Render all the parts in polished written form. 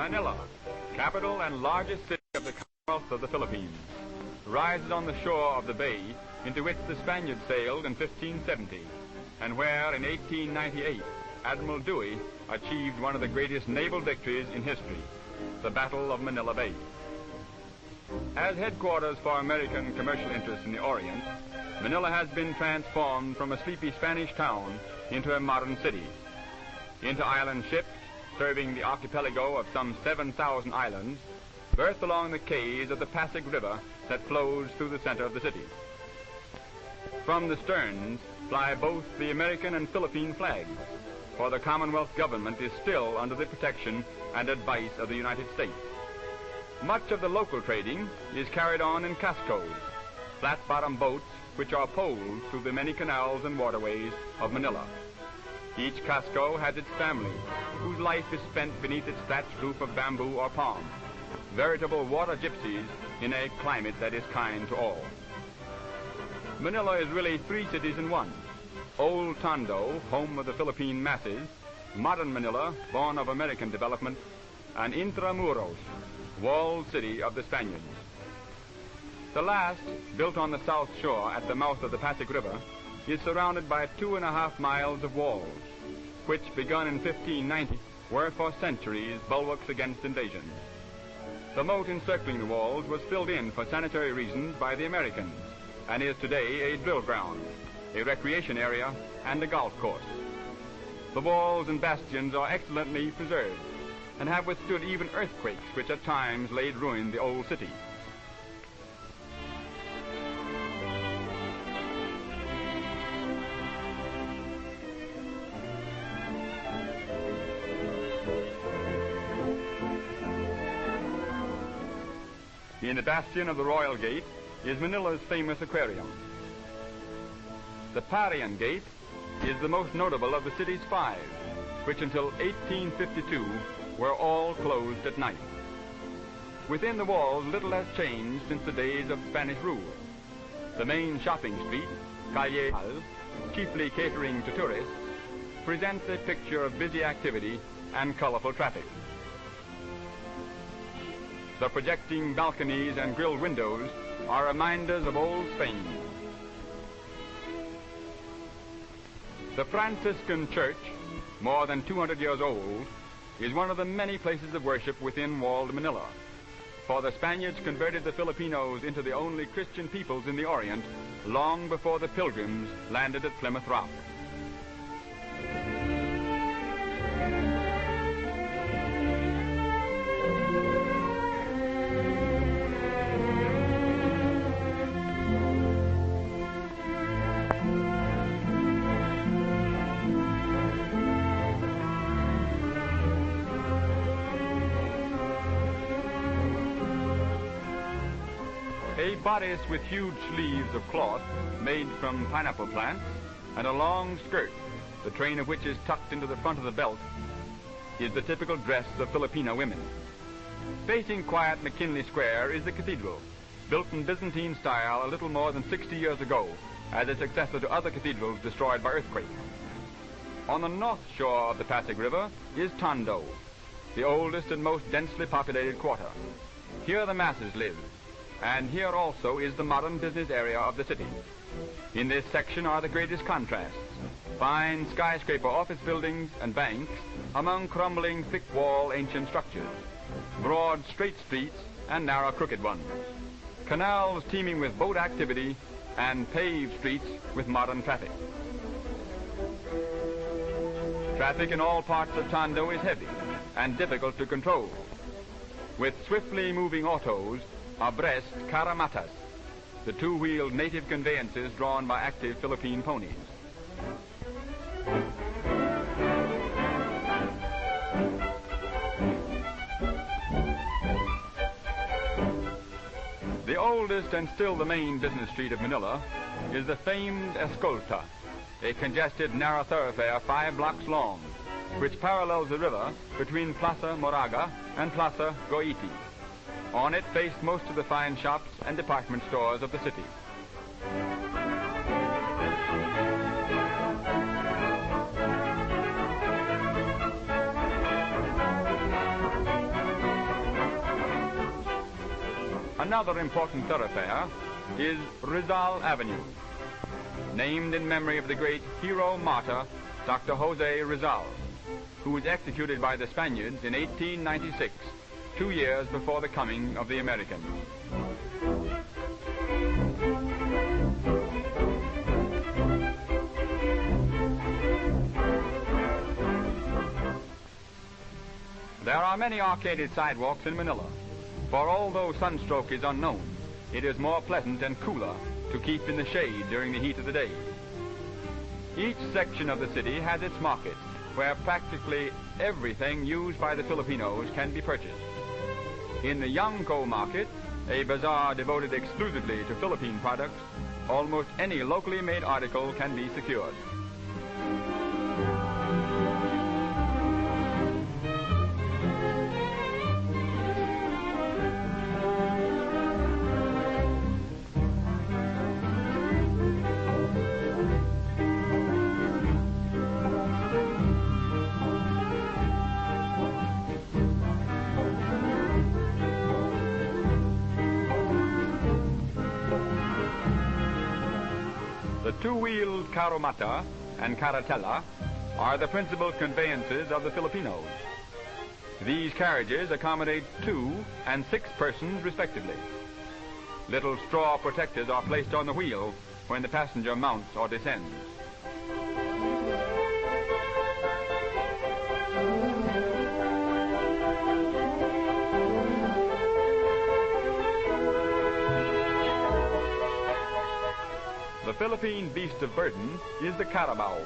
Manila, capital and largest city of the Commonwealth of the Philippines, rises on the shore of the bay into which the Spaniards sailed in 1570, and where in 1898 Admiral Dewey achieved one of the greatest naval victories in history, the Battle of Manila Bay. As headquarters for American commercial interests in the Orient, Manila has been transformed from a sleepy Spanish town into a modern city. Inter-island ships, serving the archipelago of some 7,000 islands, berth along the quays of the Pasig River that flows through the center of the city. From the sterns fly both the American and Philippine flags, for the Commonwealth government is still under the protection and advice of the United States. Much of the local trading is carried on in cascos, flat-bottom boats which are poled through the many canals and waterways of Manila. Each casco has its family, whose life is spent beneath its thatched roof of bamboo or palm, veritable water gypsies in a climate that is kind to all. Manila is really three cities in one. Old Tondo, home of the Philippine masses, modern Manila, born of American development, and Intramuros, walled city of the Spaniards. The last, built on the south shore at the mouth of the Pasig River, is surrounded by 2.5 miles of walls, which, begun in 1590, were for centuries bulwarks against invasion. The moat encircling the walls was filled in for sanitary reasons by the Americans, and is today a drill ground, a recreation area, and a golf course. The walls and bastions are excellently preserved, and have withstood even earthquakes which at times laid ruin the old city. In the bastion of the Royal Gate is Manila's famous aquarium. The Parian Gate is the most notable of the city's 5, which until 1852 were all closed at night. Within the walls, little has changed since the days of Spanish rule. The main shopping street, Calle, chiefly catering to tourists, presents a picture of busy activity and colorful traffic. The projecting balconies and grilled windows are reminders of old Spain. The Franciscan Church, more than 200 years old, is one of the many places of worship within walled Manila, for the Spaniards converted the Filipinos into the only Christian peoples in the Orient long before the Pilgrims landed at Plymouth Rock. A bodice with huge sleeves of cloth made from pineapple plants and a long skirt, the train of which is tucked into the front of the belt, is the typical dress of Filipino women. Facing quiet McKinley Square is the cathedral, built in Byzantine style a little more than 60 years ago as a successor to other cathedrals destroyed by earthquakes. On the north shore of the Pasig River is Tondo, the oldest and most densely populated quarter. Here the masses live, and here also is the modern business area of the city. In this section are the greatest contrasts: fine skyscraper office buildings and banks among crumbling thick-wall ancient structures, broad straight streets and narrow crooked ones, canals teeming with boat activity, and paved streets with modern traffic. Traffic in all parts of Tondo is heavy and difficult to control, with swiftly moving autos abreast caramatas, the two-wheeled native conveyances drawn by active Philippine ponies. The oldest and still the main business street of Manila is the famed Escolta, a congested narrow thoroughfare 5 blocks long, which parallels the river between Plaza Moraga and Plaza Goiti. On it faced most of the fine shops and department stores of the city. Another important thoroughfare is Rizal Avenue, named in memory of the great hero martyr, Dr. Jose Rizal, who was executed by the Spaniards in 1896, 2 years before the coming of the Americans. There are many arcaded sidewalks in Manila, for although sunstroke is unknown, it is more pleasant and cooler to keep in the shade during the heat of the day. Each section of the city has its market, where practically everything used by the Filipinos can be purchased. In the Yangko market, a bazaar devoted exclusively to Philippine products, almost any locally made article can be secured. The two-wheeled carromata and carretela are the principal conveyances of the Filipinos. These carriages accommodate 2 and 6 persons respectively. Little straw protectors are placed on the wheel when the passenger mounts or descends. The Philippine beast of burden is the carabao.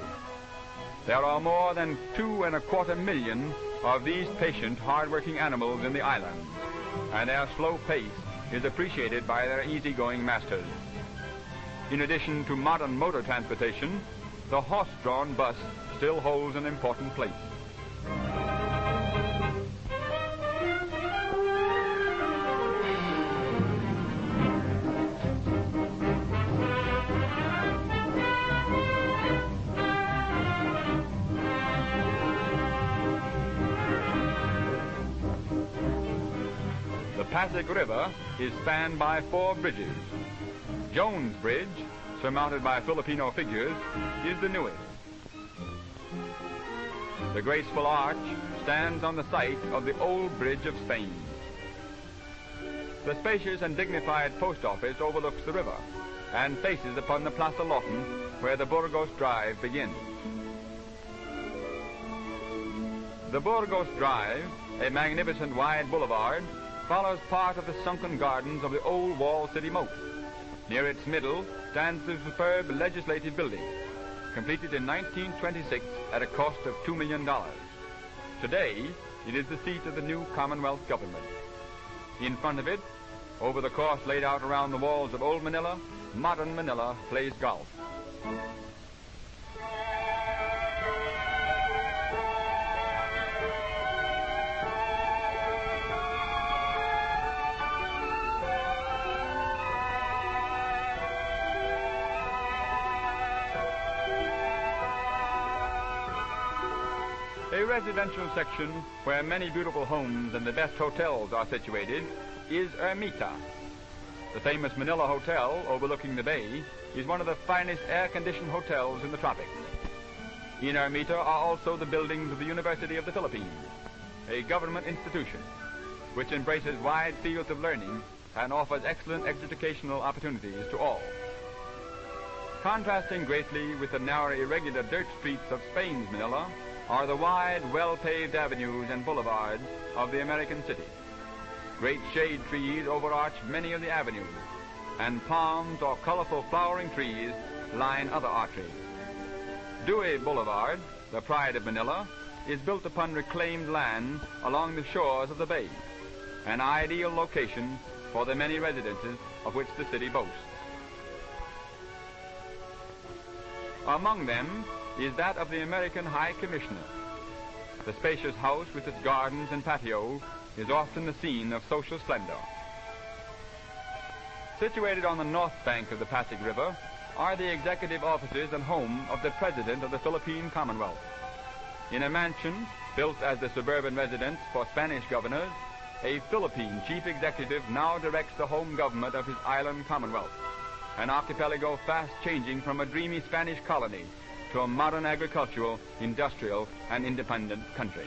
There are more than 2.25 million of these patient, hard-working animals in the island, and their slow pace is appreciated by their easygoing masters. In addition to modern motor transportation, the horse-drawn bus still holds an important place. The Pasig River is spanned by 4 bridges. Jones Bridge, surmounted by Filipino figures, is the newest. The graceful arch stands on the site of the old bridge of Spain. The spacious and dignified post office overlooks the river and faces upon the Plaza Lawton, where the Burgos Drive begins. The Burgos Drive, a magnificent wide boulevard, follows part of the sunken gardens of the old wall city moat. Near its middle stands the superb legislative building, completed in 1926 at a cost of $2 million. Today, it is the seat of the new Commonwealth government. In front of it, over the course laid out around the walls of old Manila, modern Manila plays golf. A residential section where many beautiful homes and the best hotels are situated is Ermita. The famous Manila Hotel overlooking the bay is one of the finest air-conditioned hotels in the tropics. In Ermita are also the buildings of the University of the Philippines, a government institution which embraces wide fields of learning and offers excellent educational opportunities to all. Contrasting greatly with the narrow, irregular dirt streets of Spain's Manila are the wide, well-paved avenues and boulevards of the American city. Great shade trees overarch many of the avenues, and palms or colorful flowering trees line other arteries. Dewey Boulevard, the pride of Manila, is built upon reclaimed land along the shores of the bay, an ideal location for the many residences of which the city boasts. Among them is that of the American High Commissioner. The spacious house with its gardens and patio is often the scene of social splendor. Situated on the north bank of the Pasig River are the executive offices and home of the President of the Philippine Commonwealth. In a mansion built as the suburban residence for Spanish governors, a Philippine chief executive now directs the home government of his island commonwealth, an archipelago fast changing from a dreamy Spanish colony to a modern agricultural, industrial, and independent country.